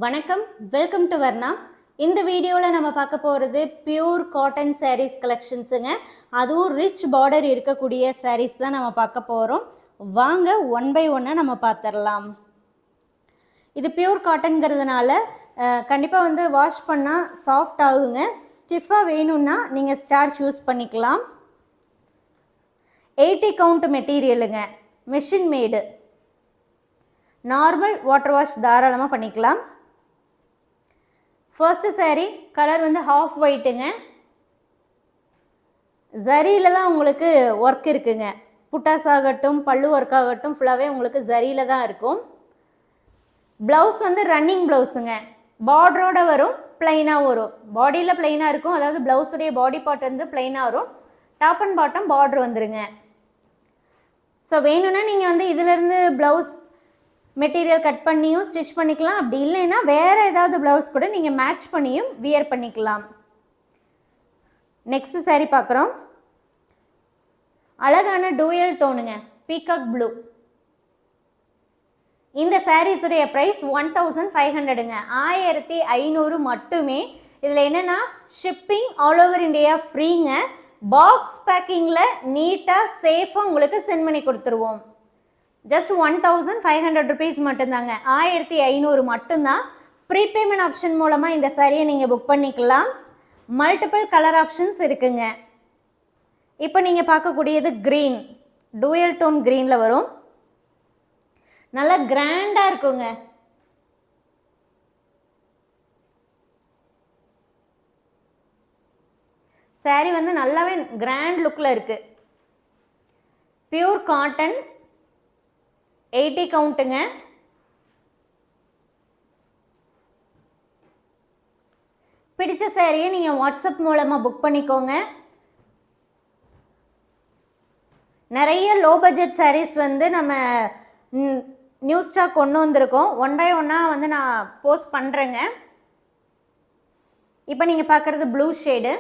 வணக்கம், welcome to Varna. இந்த வீடியோவில் நம்ம பார்க்க போகிறது பியூர் காட்டன் சாரீஸ் கலெக்ஷன்ஸுங்க. அதுவும் ரிச் பார்டர் இருக்கக்கூடிய சாரீஸ் தான் நம்ம பார்க்க போகிறோம். வாங்க ஒன் பை ஒன்னாக நம்ம பார்த்துடலாம். இது பியூர் காட்டன்கிறதுனால கண்டிப்பாக வந்து வாஷ் பண்ணால் சாஃப்ட் ஆகுங்க. ஸ்டிஃபாக வேணும்னா நீங்கள் ஸ்டார்ச் யூஸ் பண்ணிக்கலாம். 80 கவுண்ட் மெட்டீரியலுங்க, machine made. Normal water wash தாராளமாக பண்ணிக்கலாம். ஃபர்ஸ்ட் சாரீ கலர் வந்து ஹாஃப் ஒயிட்டுங்க. ஜரியில் தான் உங்களுக்கு ஒர்க் இருக்குங்க. புட்டாஸ் ஆகட்டும், பல்லு ஒர்க் ஆகட்டும், ஃபுல்லாகவே உங்களுக்கு ஜரியில் தான் இருக்கும். ப்ளவுஸ் வந்து ரன்னிங் ப்ளவுஸுங்க. பார்டரோட வரும், பிளைனாக வரும். பாடியில் பிளைனாக இருக்கும், அதாவது ப்ளவுஸுடைய பாடி பார்ட் வந்து பிளைனாக வரும். டாப் அண்ட் பாட்டம் பார்டர் வந்துடுங்க. ஸோ வேணும்னா நீங்கள் வந்து இதிலேருந்து ப்ளவுஸ் மெட்டீரியல் கட் பண்ணியும் ஸ்டிச் பண்ணிக்கலாம். அப்படி இல்லைன்னா வேறு ஏதாவது ப்ளவுஸ் கூட நீங்கள் மேட்ச் பண்ணியும் வியர் பண்ணிக்கலாம். நெக்ஸ்ட் சாரீ பார்க்குறோம். அழகான டூயல் டோனுங்க, பீகாக் ப்ளூ. இந்த சாரீஸுடைய ப்ரைஸ் 1500ங்க, 1500 மட்டுமே. இதில் என்னென்னா ஷிப்பிங் ஆல் ஓவர் இந்தியா ஃப்ரீங்க. பாக்ஸ் பேக்கிங்கில் நீட்டாக சேஃபாக உங்களுக்கு சென்ட் பண்ணி கொடுத்துருவோம். ஜஸ்ட் 1500 ருபீஸ் மட்டும்தாங்க, 1500 மட்டும்தான். ப்ரீபேமெண்ட் ஆப்ஷன் மூலமாக இந்த சாரியை நீங்கள் புக் பண்ணிக்கலாம். மல்டிபிள் கலர் ஆப்ஷன்ஸ் இருக்குங்க. இப்போ நீங்கள் பார்க்கக்கூடியது க்ரீன், டூயல் டோன் க்ரீனில் வரும். நல்லா கிராண்டாக இருக்குங்க. சாரி வந்து நல்லாவே கிராண்ட் லுக்கில் இருக்குது. Pure cotton, 80 கவுண்ட்டுங்க. பிடிச்ச சாரியை நீங்கள் வாட்ஸ்அப் மூலமாக புக் பண்ணிக்கோங்க. நிறைய லோ பட்ஜெட் சாரீஸ் வந்து நம்ம நியூ ஸ்டாக் கொண்டு வந்திருக்கோம். ஒன் பை ஒன்னாக வந்து நான் போஸ்ட் பண்ணுறேங்க. இப்போ நீங்கள் பார்க்குறது ப்ளூ ஷேடு.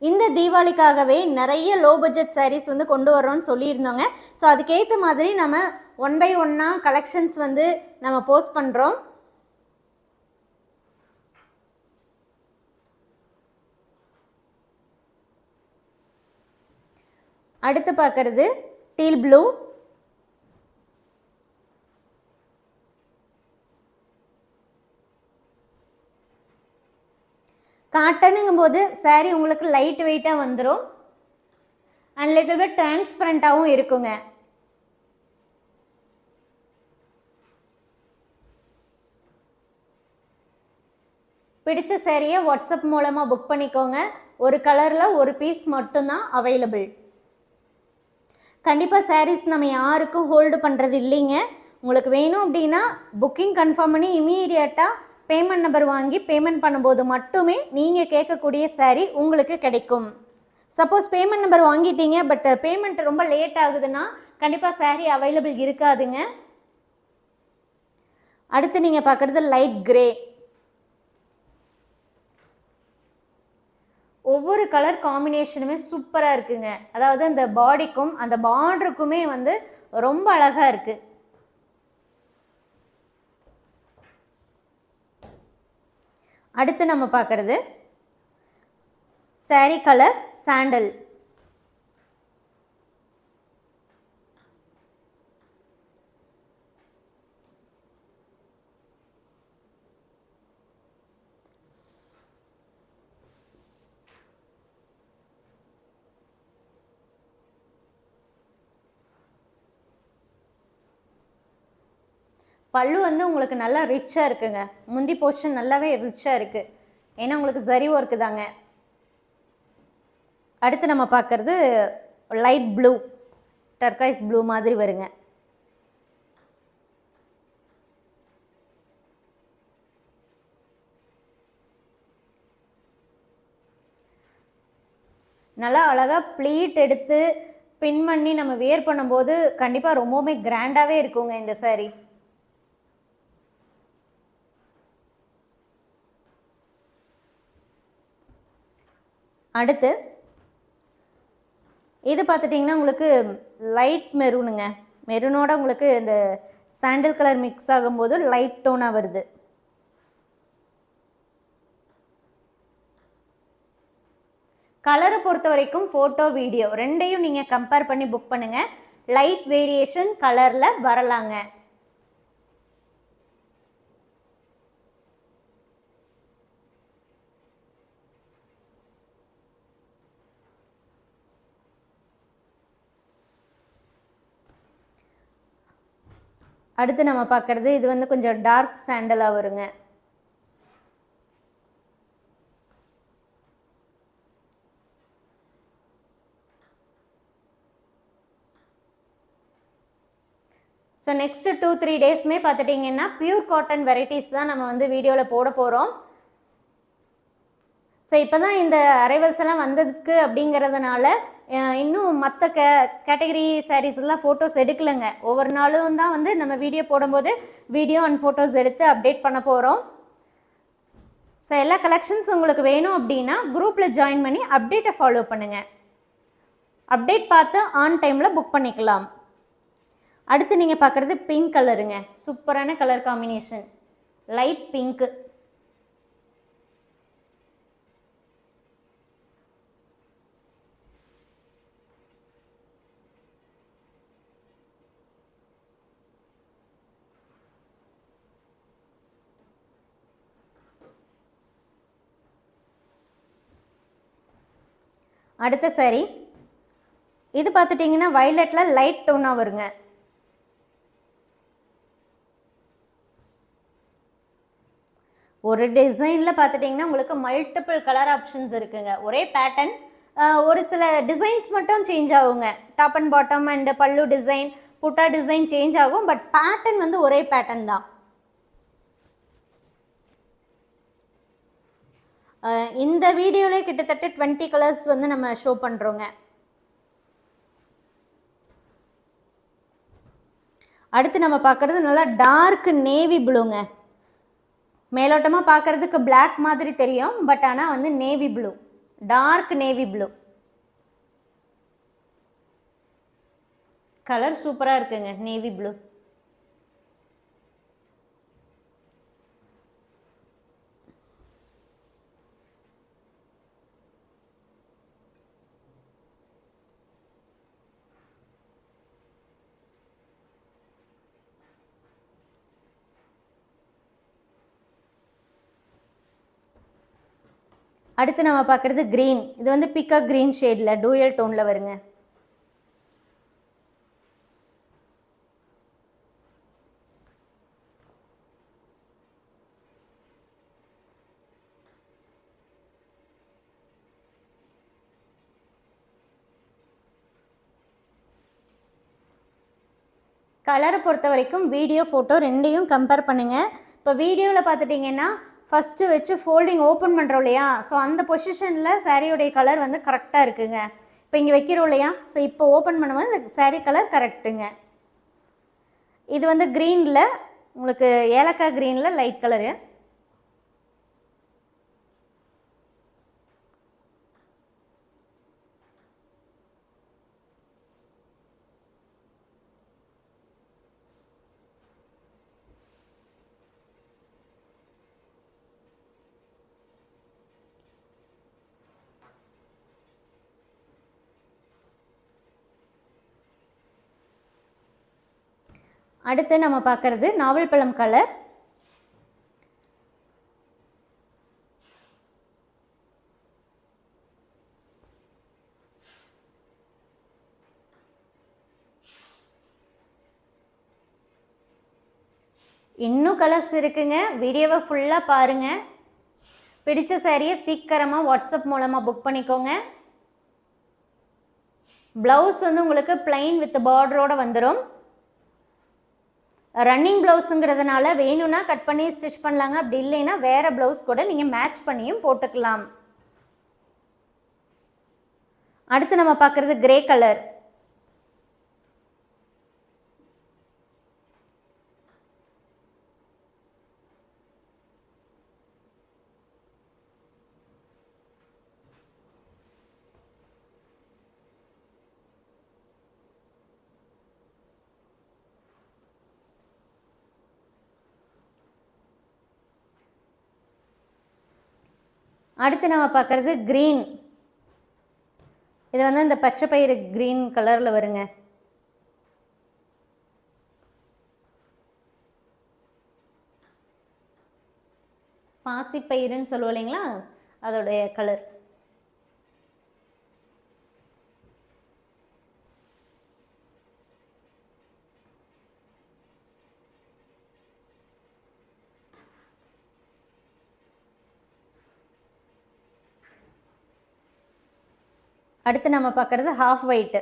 இந்த தீபாவளிக்காகவே நிறைய லோ பட்ஜெட் சாரீஸ் வந்து கொண்டு வர்றோம்னு சொல்லியிருந்தோங்க. ஸோ அதுக்கேற்ற மாதிரி நம்ம ஒன் பை ஒன்னாக கலெக்ஷன்ஸ் வந்து நம்ம போஸ்ட் பண்ணுறோம். அடுத்து பார்க்குறது டீல் ப்ளூ. காட்டனுங்கும் போது சாரீ உங்களுக்கு லைட் வெயிட்டாக வந்துடும் அண்ட் லிட்டில் பிட் டிரான்ஸ்பரண்ட்டாகவும் இருக்குங்க. பிடிச்ச சாரியை வாட்ஸ்அப் மூலமாக புக் பண்ணிக்கோங்க. ஒரு கலரில் ஒரு பீஸ் மட்டும்தான் அவைலபிள். கண்டிப்பாக சாரீஸ் நம்ம யாருக்கும் ஹோல்டு பண்ணுறது இல்லைங்க. உங்களுக்கு வேணும் அப்படின்னா புக்கிங் கன்ஃபார்ம் பண்ணி இமீடியட்டாக பேமெண்ட் நம்பர் வாங்கி பேமெண்ட் பண்ணும்போது மட்டுமே நீங்கள் கேட்கக்கூடிய சாரீ உங்களுக்கு கிடைக்கும். சப்போஸ் பேமெண்ட் நம்பர் வாங்கிட்டீங்க பட் பேமெண்ட் ரொம்ப லேட் ஆகுதுன்னா கண்டிப்பாக சாரீ அவைலபிள் இருக்காதுங்க. அடுத்து நீங்கள் பார்க்குறது லைட் கிரே. ஒவ்வொரு கலர் காம்பினேஷனுமே சூப்பராக இருக்குங்க. அதாவது அந்த பாடிக்கும் அந்த பார்டருக்குமே வந்து ரொம்ப அழகாக இருக்குது. அடுத்து நம்ம பார்க்குறது சாரீ கலர் சாண்டல். பல்லு வந்து உங்களுக்கு நல்லா ரிச்சாக இருக்குங்க. முந்தி போர்ஷன் நல்லாவே ரிச்சாக இருக்குது, ஏன்னா உங்களுக்கு ஜரி ஒர்க்கு தாங்க. அடுத்து நம்ம பார்க்குறது லைட் ப்ளூ, டர்காய்ஸ் ப்ளூ மாதிரி வருங்க. நல்லா அழகாக ப்ளீட் எடுத்து பின் பண்ணி நம்ம வேர் பண்ணும்போது கண்டிப்பாக ரொம்பவுமே கிராண்டாகவே இருக்குங்க இந்த சாரீ. அடுத்து இது பார்த்துட்டிங்கன்னா உங்களுக்கு லைட் மெரூனுங்க. மெரூனோட உங்களுக்கு இந்த சாண்டில் கலர் மிக்ஸ் ஆகும்போது லைட் டோனாக வருது. கலரை பொறுத்த வரைக்கும் ஃபோட்டோ வீடியோ ரெண்டையும் நீங்கள் கம்பேர் பண்ணி புக் பண்ணுங்கள். லைட் வேரியேஷன் கலரில் வரலாங்க. அடுத்து நம்ம பார்க்குறது இது வந்து கொஞ்சம் டார்க் சாண்டலாக வருங்க. ஸோ நெக்ஸ்ட்டு 2-3 டேஸ்மே பார்த்துட்டிங்கன்னா பியூர் காட்டன் வெரைட்டிஸ் தான் நம்ம வந்து வீடியோவில் போட போகிறோம். ஸோ இப்போ தான் இந்த அரைவல்ஸ் எல்லாம் வந்ததுக்கு அப்படிங்கிறதுனால இன்னும் மற்ற கேட்டகரி சாரீஸ்லாம் ஃபோட்டோஸ் எடுக்கலைங்க. ஒவ்வொரு நாளும் தான் வந்து நம்ம வீடியோ போடும்போது வீடியோ அண்ட் ஃபோட்டோஸ் எடுத்து அப்டேட் பண்ண போகிறோம். ஸோ எல்லா கலெக்ஷன்ஸ் உங்களுக்கு வேணும் அப்படின்னா குரூப்பில் ஜாயின் பண்ணி அப்டேட்டை ஃபாலோ பண்ணுங்கள். அப்டேட் பார்த்து ஆன் டைமில் புக் பண்ணிக்கலாம். அடுத்து நீங்கள் பார்க்குறது பிங்க் கலருங்க. சூப்பரான கலர் காம்பினேஷன், லைட் பிங்க்கு. அடுத்த சாரி இது பார்த்துட்டிங்கன்னா வயலட்டில் லைட் டோனாக வருங்க. ஒரு டிசைனில் பார்த்துட்டிங்கன்னா உங்களுக்கு மல்டிபிள் கலர் ஆப்ஷன்ஸ் இருக்குங்க. ஒரே பேட்டர்ன், ஒரு சில டிசைன்ஸ் மட்டும் சேஞ்ச் ஆகுங்க. டாப் அண்ட் பாட்டம் அண்டு பல்லு டிசைன், புட்டா டிசைன் சேஞ்ச் ஆகும். பட் பேட்டர்ன் வந்து ஒரே பேட்டர்ன் தான். இந்த வீடியோவிலே கிட்டத்தட்ட 20 கலர்ஸ் வந்து நம்ம ஷோ பண்ணுறோங்க. அடுத்து நம்ம பார்க்குறது நல்லா டார்க் நேவி ப்ளூங்க. மேலோட்டமாக பார்க்குறதுக்கு பிளாக் மாதிரி தெரியும், பட் ஆனால் வந்து navy blue, dark navy blue colour சூப்பராக இருக்குங்க. நேவி ப்ளூ அடுத்து நம்ம பார்க்குறது க்ரீன். இது வந்து பிக்காக் க்ரீன் ஷேடில் டூயல் டோனில் வருங்க. கலரை பொறுத்த வரைக்கும் வீடியோ ஃபோட்டோ ரெண்டையும் கம்பேர் பண்ணுங்கள். இப்போ வீடியோவில் பார்த்துட்டிங்கன்னா ஃபஸ்ட்டு வச்சு ஃபோல்டிங் ஓப்பன் பண்ணுறோம் இல்லையா, ஸோ அந்த பொசிஷனில் சாரியோடைய கலர் வந்து கரெக்டாக இருக்குங்க. இப்போ இங்கே வைக்கிறோம் இல்லையா, ஸோ இப்போ ஓப்பன் பண்ணும்போது இந்த சாரீ கலர் கரெக்டுங்க. இது வந்து க்ரீனில் உங்களுக்கு ஏலக்காய் க்ரீனில் லைட் கலரு. அடுத்து நம்ம பார்க்குறது நாவல் பழம் கலர். இன்னும் கலர்ஸ் இருக்குங்க. வீடியோவை ஃபுல்லாக பாருங்கள். பிடிச்ச சாரியை சீக்கிரமாக வாட்ஸ்அப் மூலமாக புக் பண்ணிக்கோங்க. ப்ளவுஸ் வந்து உங்களுக்கு பிளைன் வித் பார்டரோடு வந்துடும். ரன்னிங் ப்ளவுஸுங்கிறதுனால வேணும்னா கட் பண்ணி ஸ்டிச் பண்ணலாங்க. அப்படி இல்லைன்னா வேறு ப்ளவுஸ் கூட நீங்கள் மேட்ச் பண்ணியும் போட்டுக்கலாம். அடுத்து நம்ம பார்க்குறது கிரே கலர். அடுத்து நம்ம பார்க்குறது க்ரீன். இது வந்து இந்த பச்சை பயிறு க்ரீன் கலரில் வருங்க. பாசிப்பயிறுன்னு சொல்லுவோம் இல்லைங்களா, அதோடைய கலர். அடுத்து நம்ம பார்க்குறது ஹாஃப் ஒயிட்டு.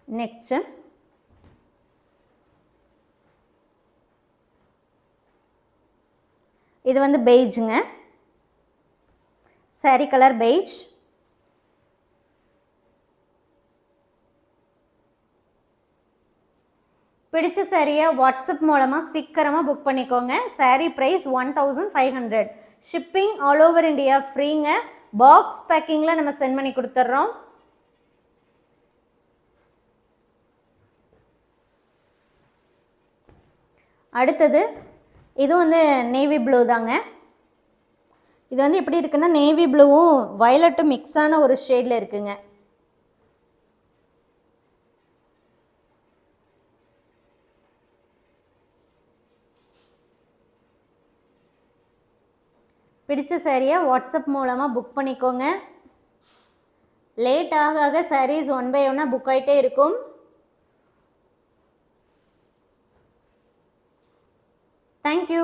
நெக்ஸ்ட்டு இது வந்து பெய்ஜுங்க, சாரி கலர் பெய்ஜ். பிடிச்ச சாரியை வாட்ஸ்அப் மூலமாக சீக்கிரமாக புக் பண்ணிக்கோங்க. Sari price 1500. Shipping all over India ஃப்ரீங்க. பாக்ஸ் பேக்கிங்கில் நம்ம சென்ட் பண்ணி கொடுத்துட்றோம். அடுத்தது இது வந்து நேவி ப்ளூ தாங்க. இது வந்து எப்படி இருக்குன்னா நேவி ப்ளூவும் வயலட்டும் மிக்ஸான ஒரு ஷேடில் இருக்குங்க. பிடிச்ச சாரியை வாட்ஸ்அப் மூலமாக புக் பண்ணிக்கோங்க. லேட் ஆக ஆக சாரீஸ் 1 by 1 புக் ஆகிட்டே இருக்கும். Thank you.